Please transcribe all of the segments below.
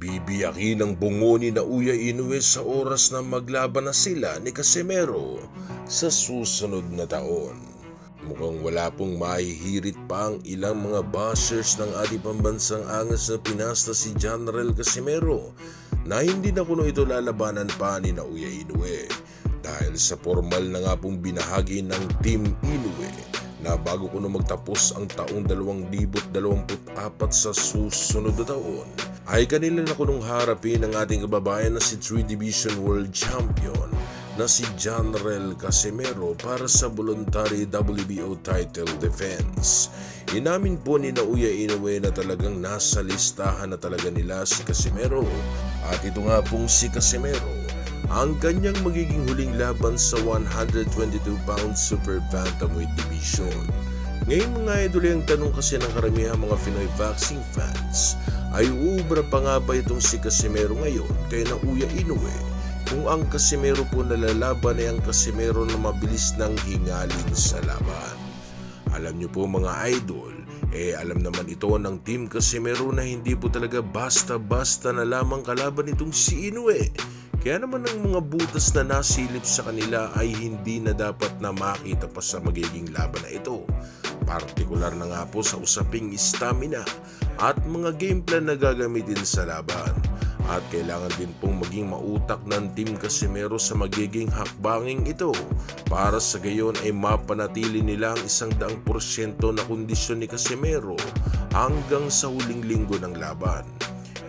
Bibiyakin ng bungo ni Naoya Inoue sa oras na maglaban na sila ni Casimero sa susunod na taon. Mukhang wala pong mahihirit pa ang ilang mga bashers ng ating pambansang angas na pinasta si General Casimero na hindi na kuno ito lalabanan pa ni Naoya Inoue dahil sa formal na nga pong binahagi ng Team Inoue na bago kuno magtapos ang taong 2024 sa susunod na taon ay kanila na kunong harapin ang ating kababayan na si 3 Division World Champion na si General Casimero para sa voluntary WBO title defense. Inamin po ni Naoya Inoue na talagang nasa listahan na talaga nila si Casimero at ito nga pong si Casimero ang kanyang magiging huling laban sa 122-pound Super Bantamweight Division. Ngayon mga idol, ang tanong kasi ng karamihan mga Pinoy boxing fans ay uubra pa nga ba itong si Casimero ngayon kay Naoya Inoue kung ang Casimero po nalalaban ay ang Casimero na mabilis nang hingalin sa laban. Alam nyo po mga idol, alam naman ito ng Team Casimero na hindi po talaga basta-basta na lamang kalaban itong si Inoue. Kaya naman ang mga butas na nasilip sa kanila ay hindi na dapat na makita pa sa magiging laban na ito. Partikular na nga po sa usaping stamina at mga game plan na gagamitin sa laban. At kailangan din pong maging mautak ng Team Casimero sa magiging hakbanging ito para sa gayon ay mapanatili nila ang 100% na kondisyon ni Casimero hanggang sa huling linggo ng laban.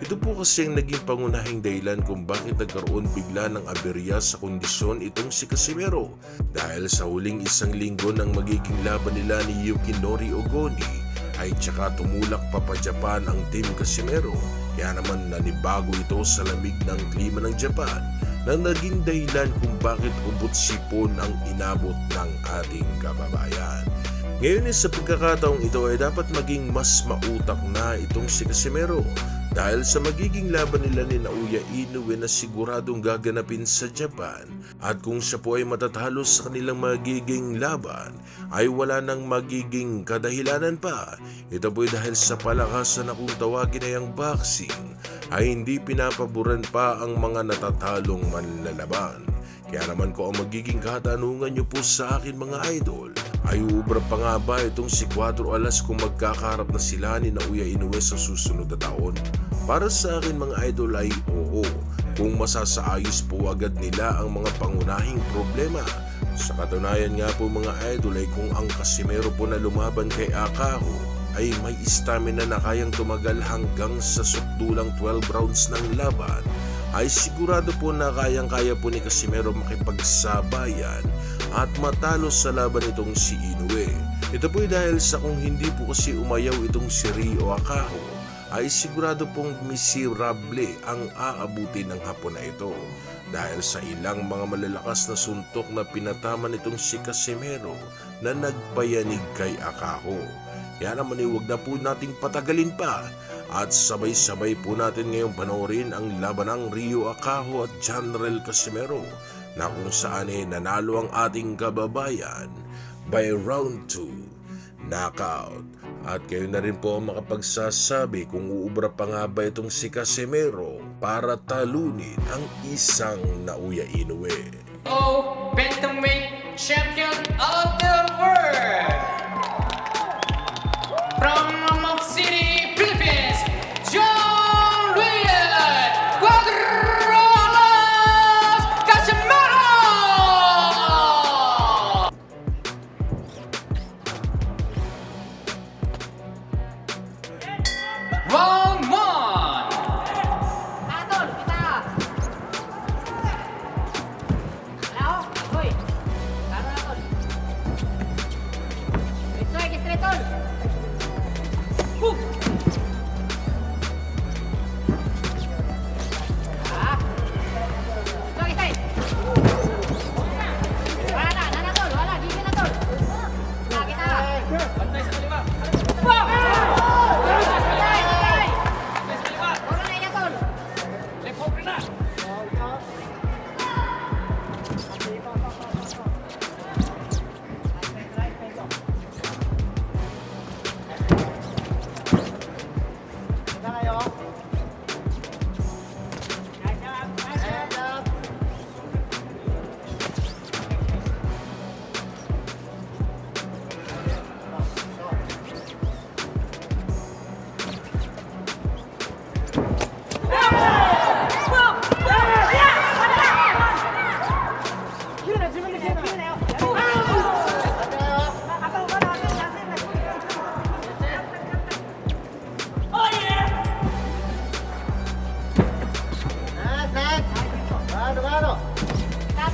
Ito po kasi ang naging pangunahing dahilan kung bakit nagkaroon bigla ng aberya sa kondisyon itong si Casimero dahil sa huling isang linggo ng magiging laban nila ni Yukinori Ogoni ay tsaka tumulak pa Japan ang Team Casimero. Kaya naman nanibago ito sa lamig ng klima ng Japan na naging dahilan kung bakit ubot sipon ang inabot ng ating kababayan. Ngayon sa pagkakataong ito ay dapat maging mas mautak na itong si Casimero dahil sa magiging laban nila ni Naoya Inoue na siguradong gaganapin sa Japan at kung siya po ay matatalo sa kanilang magiging laban ay wala nang magiging kadahilanan pa. Ito po ay dahil sa palakasan na kung tawagin ay ang boxing ay hindi pinapaboran pa ang mga natatalong manlalaban. Kaya naman ko ang magiging katanungan nyo po sa akin mga idol ay uubra pa nga ba itong si Cuatro Alas kung magkakaharap na sila ni Naoya Inoue sa susunod na taon? Para sa akin mga idol ay oo, kung masasaayos po agad nila ang mga pangunahing problema. Sa katunayan nga po mga idol ay kung ang Casimero po na lumaban kay Akaho ay may stamina na kayang tumagal hanggang sa sukdulang 12 rounds ng laban, ay sigurado po na kayang-kaya po ni Casimero makipagsabayan at matalo sa laban itong si Inoue. Ito po dahil sa kung hindi po kasi umayaw itong si Ryo Akaho, ay sigurado pong miserable ang aabuti ng hapon na ito dahil sa ilang mga malalakas na suntok na pinatama nitong si Casimero na nagpayanig kay Akaho. Kaya naman huwag na po nating patagalin pa at sabay-sabay po natin ngayong panoorin ang laban ng Ryo Akaho at General Casimero na kung saan nanalo ang ating kababayan by round 2 knockout. At kayo na rin po ang makapagsasabi kung uubra pa nga ba itong si Casimero para talunin ang isang Naoya Inoue. Bantamweight Champion of the World from Amok City, Philippines, John Riel Cuatro Alas Casimero! Round 1. Tol, kita. Halo, hoy. Karo na tol. Strike, tol.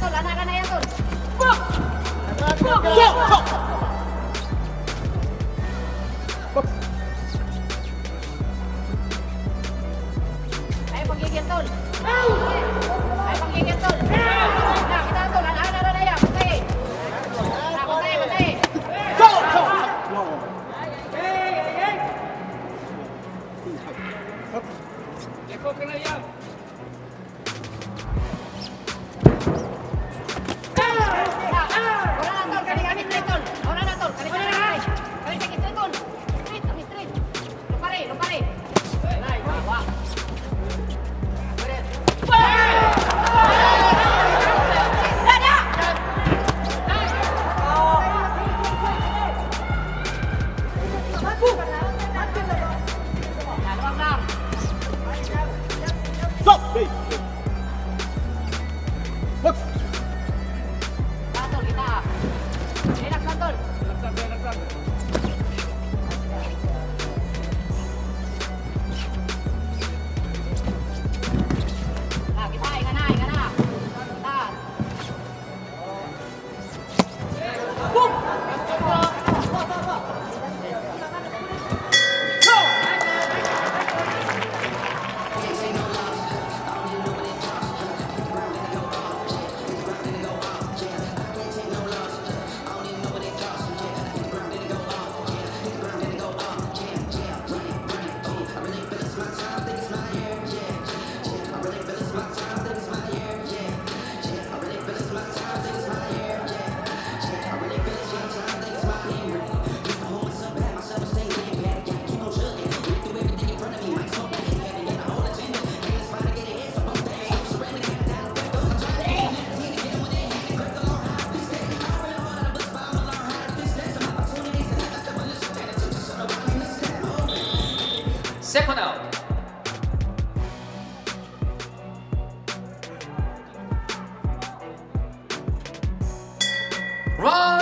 tol, anak ka na yan tol. Ay, panggigil tol. Ay, panggigil tol. Nah, kita tol, anak na yan. Patay. Nah, patay. Eko ka na yan. Wala na tol, kami straight tol. Wala na tol, kami straight. Kami straight tol. Straight, kami straight. Lumpare. Nay, wah. Luwag lang. Tol, kita. Relax lang tol. Laksan. Nah, kita, ingat na. Kita. Second out. Run!